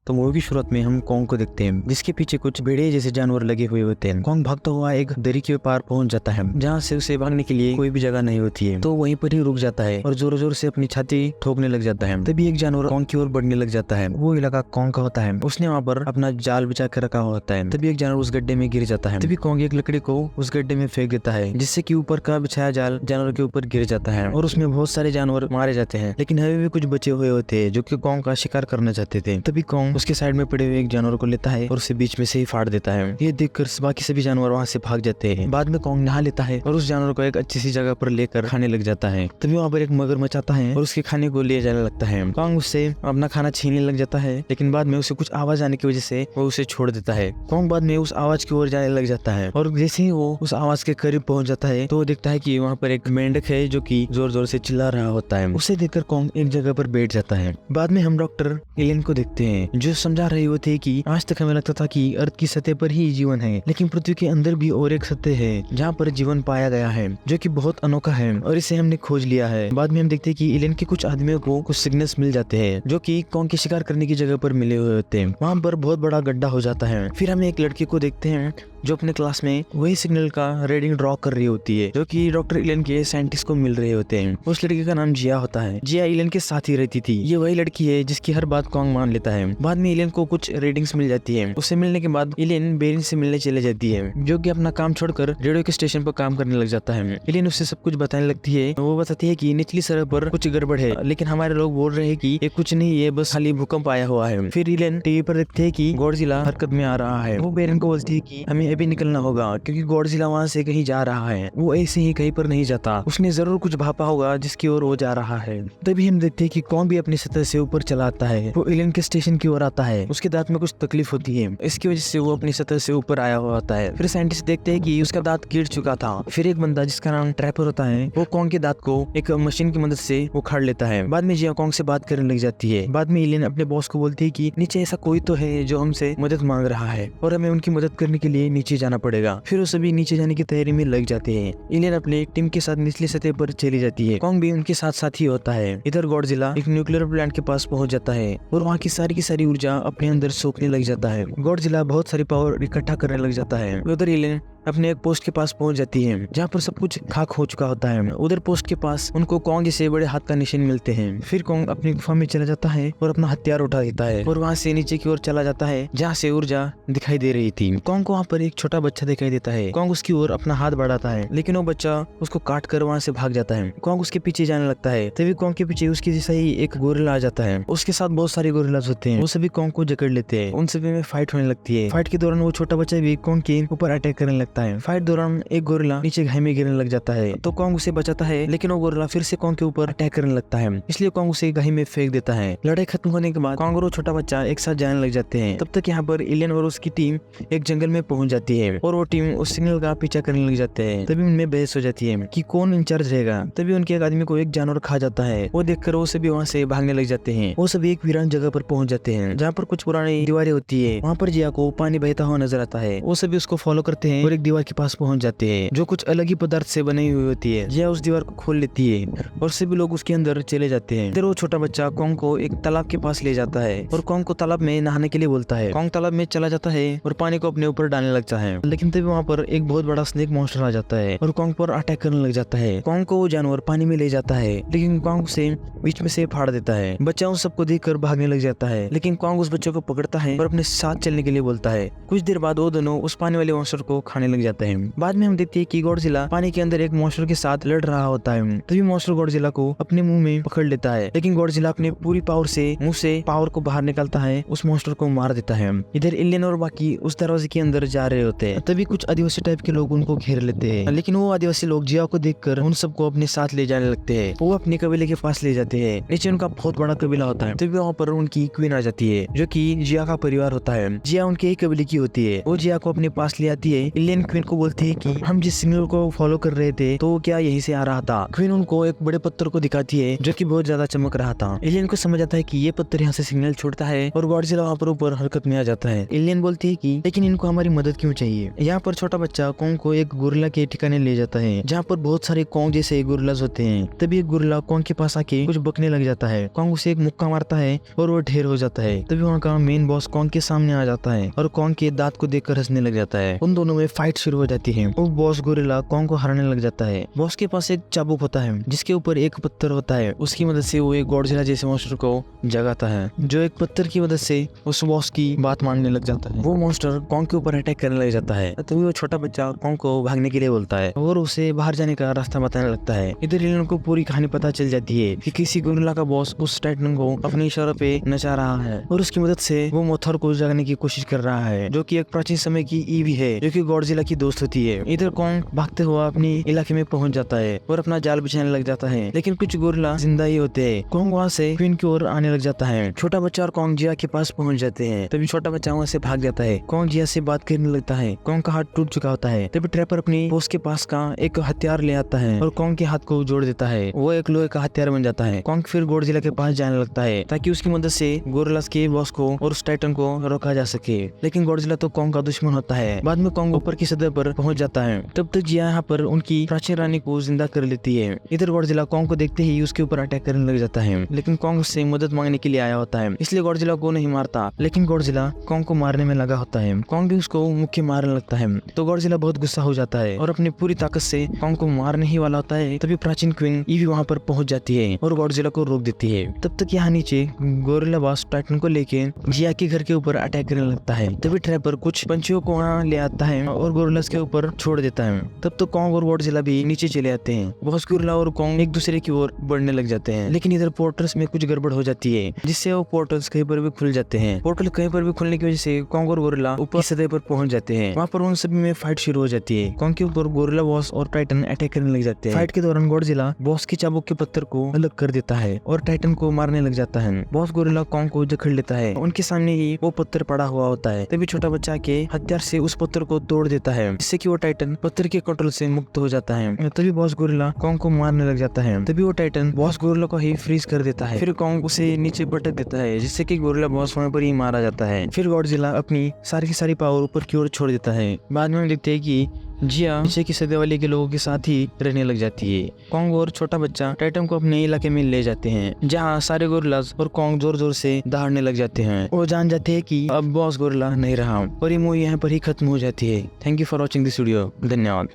तो मूवी की शुरुआत में हम कॉन्ग को देखते हैं जिसके पीछे कुछ भेड़िए जैसे जानवर लगे हुए होते हैं। कॉन्ग भागता हुआ एक दरी के पार पहुंच जाता है जहाँ से उसे भागने के लिए कोई भी जगह नहीं होती है, तो वहीं पर ही रुक जाता है और जोर जोर से अपनी छाती ठोकने लग जाता है। तभी एक जानवर कॉन्ग की ओर बढ़ने लग जाता है। वो इलाका कॉन्ग का होता है। उसने वहाँ पर अपना जाल बिछा कर रखा होता है। तभी एक जानवर उस गड्ढे में गिर जाता है। तभी कॉन्ग एक लकड़ी को उस गड्ढे में फेंक देता है जिससे कि ऊपर का बिछाया जाल जानवर के ऊपर गिर जाता है और उसमें बहुत सारे जानवर मारे जाते हैं, लेकिन अभी भी कुछ बचे हुए होते हैं जो कि कॉन्ग का शिकार करना चाहते थे। तभी कॉन्ग उसके साइड में पड़े हुए एक जानवर को लेता है और उसे बीच में से ही फाड़ देता है। ये देखकर बाकी सभी जानवर वहाँ से भाग जाते हैं। बाद में कॉन्ग नहा लेता है और उस जानवर को एक अच्छी सी जगह पर लेकर खाने लग जाता है। तभी वहाँ पर एक मगरमच्छ आता है और उसके खाने को ले जाने लगता है। कॉन्ग उससे अपना खाना छीनने लग जाता है, लेकिन बाद में उसे कुछ आवाज आने की वजह से वो उसे छोड़ देता है। कॉन्ग बाद में उस आवाज की ओर जाने लग जाता है और जैसे ही वो उस आवाज के करीब पहुंच जाता है तो वो देखता है कि वहाँ पर एक मेंढक है जो कि जोर जोर से चिल्ला रहा होता है। उसे देखकर कॉन्ग एक जगह पर बैठ जाता है। बाद में हम डॉक्टर एलियन को देखते हैं जो समझा रहे होते हैं कि आज तक हमें लगता था कि अर्थ की सतह पर ही जीवन है, लेकिन पृथ्वी के अंदर भी और एक सतह है जहाँ पर जीवन पाया गया है जो कि बहुत अनोखा है और इसे हमने खोज लिया है। बाद में हम देखते हैं कि एलियन के कुछ आदमियों को कुछ सिग्नल्स मिल जाते हैं जो कि कॉन्ग के शिकार करने की जगह पर मिले हुए होते हैं। वहाँ पर बहुत बड़ा गड्ढा हो जाता है। फिर हम एक लड़की को देखते हैं जो अपने क्लास में वही सिग्नल का रीडिंग ड्रॉ कर रही होती है जो कि डॉक्टर एलियन के साइंटिस्ट को मिल रहे होते हैं। उस लड़की का नाम जिया होता है। जिया एलियन के साथ ही रहती थी। ये वही लड़की है जिसकी हर बात कॉन्ग मान लेता है। बाद में एलियन को कुछ रीडिंग्स मिल जाती है। उससे मिलने के बाद एलियन बेरिन से मिलने चले जाती है जो कि अपना काम छोड़कर रेडियो के स्टेशन पर काम करने लग जाता है। एलियन उससे सब कुछ बताने लगती है। वो बताती है कि निचली सतह पर कुछ गड़बड़ है, लेकिन हमारे लोग बोल रहे हैं कि ये कुछ नहीं, ये बस खाली भूकंप आया हुआ है। फिर एलियन टीवी पर देखते है कि गॉडजिला हरकत में आ रहा है। वो बेरिन को बोलती है कि हमें अभी निकलना होगा क्योंकि गॉडजिला वहाँ से कहीं जा रहा है। वो ऐसे ही कहीं पर नहीं जाता, उसने जरूर कुछ भापा होगा जिसकी ओर वो जा रहा है। तभी हम देखते हैं कि कॉन्ग भी अपनी सतह से ऊपर चला आता है। वो एलियन के स्टेशन की ओर आता है। उसके दांत में कुछ तकलीफ होती है, इसकी वजह से वो अपनी सतह से ऊपर आया हुआ होता है। फिर साइंटिस्ट देखते हैं कि उसका दांत गिर चुका था। फिर एक बंदा जिसका नाम ट्रैपर होता है वो कॉन्ग के दांत को एक मशीन की मदद से उखाड़ लेता है। बाद में जिया कॉन्ग से बात करने लग जाती है। बाद में एलियन अपने बॉस को बोलती है कि नीचे ऐसा कोई तो है जो हमसे मदद मांग रहा है और हमें उनकी मदद करने के लिए नीचे जाना पड़ेगा। फिर वो सभी नीचे जाने की तैयारी में लग जाते हैं। एलियन अपने टीम के साथ निचली सतह पर चली जाती है। कॉन्ग भी उनके साथ साथ ही होता है। इधर गॉडजिला एक न्यूक्लियर प्लांट के पास पहुंच जाता है और वहाँ की सारी ऊर्जा अपने अंदर सोखने लग जाता है। गॉडजिला बहुत सारी पावर इकट्ठा करने लग जाता है। उधर एलियन अपने एक पोस्ट के पास पहुंच जाती है जहाँ पर सब कुछ खाक हो चुका होता है। उधर पोस्ट के पास उनको कॉन्ग जैसे बड़े हाथ का निशान मिलते हैं। फिर कॉन्ग अपनी गुफा में चला जाता है और अपना हथियार उठा देता है और वहाँ से नीचे की ओर चला जाता है जहाँ से ऊर्जा दिखाई दे रही थी। कॉन्ग को वहाँ पर एक छोटा बच्चा दिखाई देता है। कॉन्ग उसकी ओर अपना हाथ बढ़ाता है, लेकिन वो बच्चा उसको काट कर वहाँ से भाग जाता है। कॉन्ग उसके पीछे जाने लगता है। तभी कॉन्ग के पीछे उसके जैसा ही एक गोरिल्ला आ जाता है। उसके साथ बहुत सारे गोरिल्लास होते हैं। वो सभी कॉन्ग को जकड़ लेते हैं। उन सभी में फाइट होने लगती है। फाइट के दौरान वो छोटा बच्चा भी कॉन्ग के ऊपर अटैक करने लगता है। फाइट दौरान एक गोरिल्ला नीचे घाई में गिरने लग जाता है तो कॉन्ग उसे बचाता है, लेकिन वो गोरिल्ला फिर से कॉन्ग के ऊपर अटैक करने लगता है, इसलिए कॉन्ग उसे घाई में फेंक देता है। लड़ाई खत्म होने के बाद कॉन्ग और छोटा बच्चा एक साथ जाने लग जाते हैं। तब तक यहाँ पर एलियन और उसकी टीम एक जंगल में पहुंच जाती है और वो टीम उस सिग्नल का पीछा करने लग जाते हैं। तभी उनमें बहस हो जाती है कि कौन इंचार्ज रहेगा। तभी उनके एक आदमी को एक जानवर खा जाता है। वो देखकर वो सभी वहाँ से भागने लग जाते हैं। वो सभी एक वीरान जगह पर पहुंच जाते हैं जहाँ पर कुछ पुरानी दीवारें होती है। वहाँ पर जिया को पानी बहता हुआ नजर आता है। वो सभी उसको फॉलो करते हैं और एक दीवार के पास पहुंच जाते हैं जो कुछ अलग ही पदार्थ से बनी हुई होती है। जिया उस दीवार को खोल लेती है और सभी लोग उसके अंदर चले जाते हैं। इधर वो छोटा बच्चा कॉन्ग को एक तालाब के पास ले जाता है और कॉन्ग को तालाब में नहाने के लिए बोलता है। कॉन्ग तालाब में चला जाता है और पानी को अपने ऊपर डालने लगता है, लेकिन तभी वहाँ पर एक बहुत बड़ा स्नेक मॉन्स्टर आ जाता है और कॉन्ग पर अटैक करने लग जाता है। कॉन्ग को वो जानवर पानी में ले जाता है, लेकिन कॉन्ग उसे बीच में से फाड़ देता है। बच्चा उन सबको देखकर भागने लग जाता है, लेकिन कॉन्ग उस बच्चे को पकड़ता है और अपने साथ चलने के लिए बोलता है। कुछ देर बाद वो दोनों उस पानी वाले मॉन्स्टर को खाने लग जाते हैं। बाद में हम देखते हैं कि गॉडजिला पानी के अंदर एक मॉन्स्टर के साथ लड़ रहा होता है। तभी मॉन्स्टर गॉडजिला को अपने मुंह में पकड़ लेता है, लेकिन गॉडजिला अपने पूरी पावर से मुंह से पावर को बाहर निकालता है, उस मॉन्स्टर को मार देता है। इधर एलियन और बाकी उस दरवाजे के अंदर जा रहे होते हैं। तभी कुछ आदिवासी टाइप के लोग उनको घेर लेते हैं, लेकिन वो आदिवासी लोग जिया को देखकर उन सबको अपने साथ ले जाने लगते हैं। वो अपने कबीले के पास ले जाते हैं। नीचे उनका बहुत बड़ा कबीला होता है। तभी वहाँ पर उनकी क्वीन आ जाती है जो कि जिया का परिवार होता है। जिया उनके ही कबीले की होती है। वो जिया को अपने पास ले आती है। एलियन क्वीन को बोलती है कि हम जिस सिग्नल को फॉलो कर रहे थे तो क्या यहीं से आ रहा था। क्वीन उनको एक बड़े पत्थर को दिखाती है जो कि बहुत ज्यादा चमक रहा था। एलियन को समझ आता है कि ये पत्थर यहाँ से सिग्नल छोड़ता है और गॉडजिला वहाँ पर ऊपर हरकत में आ जाता है। एलियन बोलती है कि लेकिन इनको हमारी मदद क्यों चाहिए। यहाँ पर छोटा बच्चा कॉन्ग को एक गोरिल्ला के ठिकाने ले जाता है जहाँ पर बहुत सारे कॉन्ग जैसे गोरिल्लास होते हैं। तभी एक गोरिल्ला कॉन्ग के पास आके कुछ बकने लग जाता है। कॉन्ग उसे एक मुक्का मारता है और वो ढेर हो जाता है। है। तभी वहाँ का मेन बॉस कॉन्ग के सामने आ जाता है और कॉन्ग के दांत को देखकर हंसने लग जाता है। उन दोनों में फाइट शुरू हो जाती है। वो बॉस गोरिल्ला कॉन्ग को हराने लग जाता है। बॉस के पास एक चाबुक होता है जिसके ऊपर एक पत्थर होता है। उसकी मदद से वो एक गॉडजिला जैसे मॉन्स्टर को जगाता है, जो एक पत्थर की मदद से उस बॉस की बात मानने लग जाता है। वो मॉन्स्टर कॉन्ग के ऊपर अटैक करने लग जाता है। तभी वो छोटा बच्चा कॉन्ग को भागने के लिए बोलता है और उसे बाहर जाने का रास्ता बताने लगता है। इधर इन को पूरी कहानी पता चल जाती है कि किसी गोरिल्ला का बॉस उस टाइटन को अपने इशारों पे नचा रहा है और उसकी मदद से वो मोथर को जगाने की कोशिश कर रहा है, जो कि एक प्राचीन समय की ईवी है जो कि गॉडजिला की दोस्त होती है। इधर कॉन्ग भागते हुआ अपनी इलाके में पहुंच जाता है और अपना जाल बिछाने लग जाता है, लेकिन कुछ गोरिल्ला जिंदा ही होते हैं। कॉन्ग वहाँ से क्वीन की ओर आने लग जाता है। छोटा बच्चा और कॉन्ग जिया के पास पहुंच जाते हैं। तभी छोटा बच्चा वहाँ से भाग जाता है। कॉन्ग जिया से बात करने लगता है। कॉन्ग का हाथ टूट चुका होता है। तभी ट्रैपर अपनी बॉस के पास का एक हथियार ले आता है और कॉन्ग के हाथ को जोड़ देता है। वो एक लोहे का हथियार बन जाता है। कॉन्ग फिर गॉडजिला के पास जाने लगता है ताकि उसकी मदद से गोरिल्लास के बॉस को और उस टाइटन को रोका जा सके, लेकिन गॉडजिला तो कॉन्ग का दुश्मन होता है। बाद में कॉन्ग ऊपर की सतह पर पहुंच जाता है। तब तक जिया यहाँ पर उनकी प्राचीन रानी को जिंदा कर लेती है। इधर गॉडजिला कॉन्ग को देखते ही उसके ऊपर अटैक करने लग जाता है, लेकिन कॉन्ग उससे मदद मांगने के लिए आया होता है, इसलिए गॉडजिला को नहीं मारता, लेकिन गॉडजिला कॉन्ग को मारने में लगा होता है। कॉन्ग भी उसको मुक्के मारने लगता है तो गॉडजिला बहुत गुस्सा हो जाता है और अपनी पूरी ताकत से कॉन्ग को मारने ही वाला होता है। तभी प्राचीन क्वीन ईवी वहाँ पर पहुंच जाती है और गॉडजिला को रोक देती है। तब तक यहाँ नीचे गोरिल्ला बॉस टाइटन को लेके जिया के घर के ऊपर अटैक करने लगता है। तभी ट्रैपर कुछ पंछियों को वहाँ ले आता है और गोरिल्लास के ऊपर छोड़ देता है। तब तो कॉन्ग और गॉडजिला भी नीचे चले आते हैं। बॉस गोरिल्ला और कॉन्ग एक दूसरे की ओर बढ़ने लग जाते हैं, लेकिन इधर पोर्टल्स में कुछ गड़बड़ हो जाती है जिससे वो पोर्टल्स कहीं पर भी खुल जाते हैं। पोर्टल कहीं पर भी खुलने की वजह से कॉन्ग और गोरिल्ला ऊपर सतह पर पहुंच जाते हैं। वहाँ पर उन सभी में फाइट शुरू हो जाती है। कॉन्ग के ऊपर गोरिल्ला बॉस और टाइटन अटैक करने लग जाते हैं। फाइट के दौरान गॉडजिला बॉस की चाबुक के पत्थर को अलग कर देता है और टाइटन को मारने लग जाता है। बॉस गोरिल्ला कॉन्ग को जकड़ लेता है। उनके सामने ही वो पत्थर पड़ा हुआ होता है। तभी छोटा बच्चा के हथियार से उस पत्थर को तोड़ देता है, जिससे कि वो टाइटन पत्थर के कंट्रोल से मुक्त हो जाता है। तभी बॉस गोरिल्ला कॉन्ग को मारने लग जाता है। तभी वो टाइटन बॉस गोरिल्ला को ही फ्रीज कर देता है। फिर कॉन्ग उसे नीचे पटक देता है, जिससे कि गोरिल्ला बॉस वहाँ पर ही मारा जाता है। फिर गॉडजिला अपनी सारी की सारी पावर ऊपर की ओर छोड़ देता है। बाद में हम देखते हैं कि जिया नीचे की सतह वाले के लोगों के साथ ही रहने लग जाती है। कॉन्ग और छोटा बच्चा टाइटन को अपने इलाके में ले जाते हैं, जहाँ सारे गोरिल्लास और कॉन्ग जोर जोर से दहाड़ने लग जाते हैं। वो जान जाते हैं कि अब बॉस गोरिल्ला नहीं रहा और ये मूवी यहाँ पर ही खत्म हो जाती है। Thank you for watching this video. धन्यवाद।